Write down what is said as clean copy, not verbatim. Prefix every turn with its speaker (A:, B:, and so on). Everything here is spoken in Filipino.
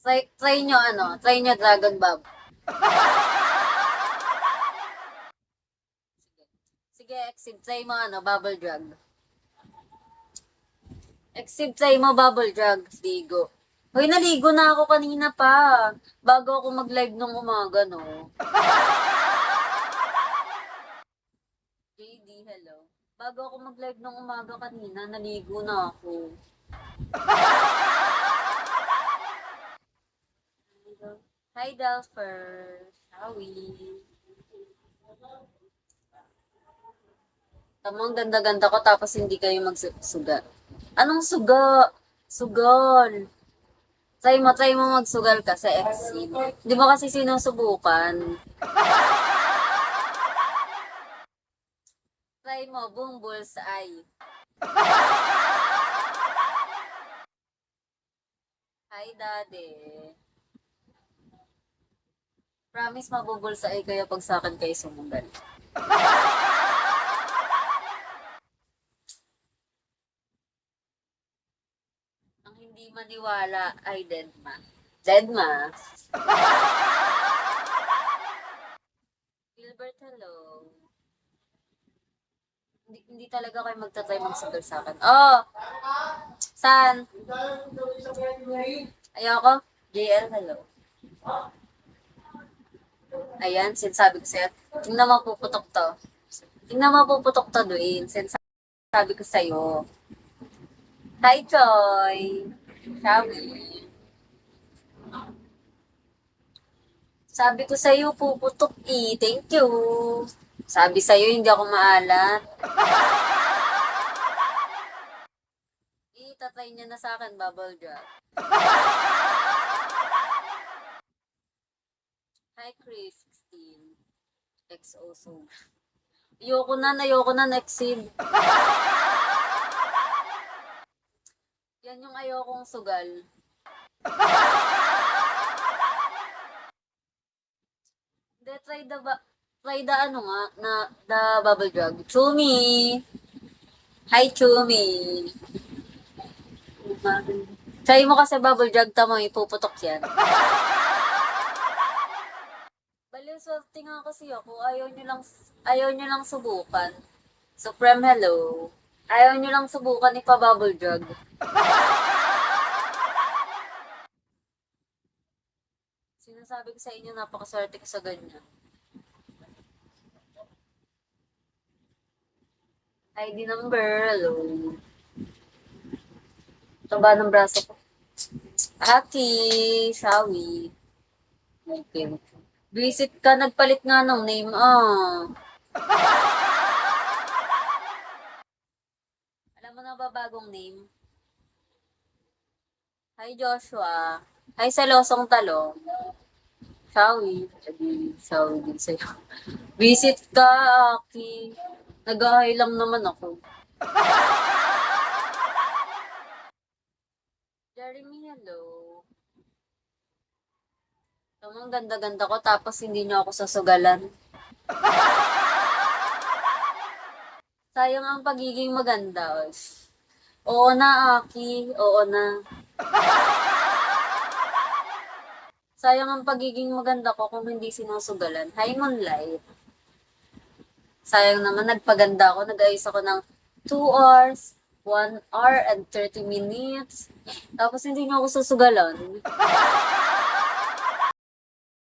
A: Try nyo Dragon Bab. Sige, Exib, try mo Bubble Drug. Exib, try mo Bubble Drug, ligo. Hoy, naligo na ako kanina pa. Bago ako mag-live nung umaga, no? JD, hello. Bago ako mag-live nung umaga kanina, naligo na ako. Hi, Delfer. Howie. Tamang ganda-ganda ko tapos hindi kayo magsuga. Anong suga? Sugal. Try mo magsugal ka sa Exceed. Di mo kasi sinusubukan. Try mo, boom, bullseye. Hi, daddy. Promise mabubulseye kayo pag sa akin kayo sumugal. Ang hindi maniwala ay Deadma. Deadma. Gilbert, hello. Hindi talaga kayo magtatry magsugal sa akin. Oh! San? Ayoko. JL, hello. Ayan, sinasabi ko sa'yo. Tingnan mo puputok to. Tingnan mo puputok to, Dwayne. Sinasabi ko sa'yo. Hi, Joy. Shall we? Sabi ko sa'yo, puputok eh. Thank you. Sabi sa'yo, hindi ako maalat. Tatry niya na sa akin, bubble drop. Hi, Chris, 16. XO so. Ayoko na, Nexid. Yan yung ayokong sugal. Hindi, try the the bubble drug. Chumi! Hi, Chumi! Try mo kasi bubble drug, tamo, ipuputok yan. Baliw, swerte nga kasi ako. Ayaw nyo lang subukan. Supreme, hello. Ayaw nyo lang subukan ipa-bubble drug. Sinasabi ko sa inyo, napakaswerte ko sa ganyan. ID number, hello. Taba ng braso ko. Aki, Shawi. Okay. Visit ka, nagpalit nga ng name, Alam mo na ba bagong name? Hi, Joshua. Hi, Salosong Talong. Shawi. Shawi din sa'yo. Visit ka, Aki. Nag-ahay lang naman ako. Jeremy, hello. Ang ganda-ganda ko tapos hindi niyo ako sasugalan. Sayang ang pagiging maganda. Oo na, Aki. Oo na. Sayang ang pagiging maganda ko kung hindi sinusugalan. Hi, Moonlight. Sayang naman, nagpaganda ako. Nag-ayos ako ng 2 hours, 1 hour and 30 minutes. Tapos hindi niyo ako susugalan.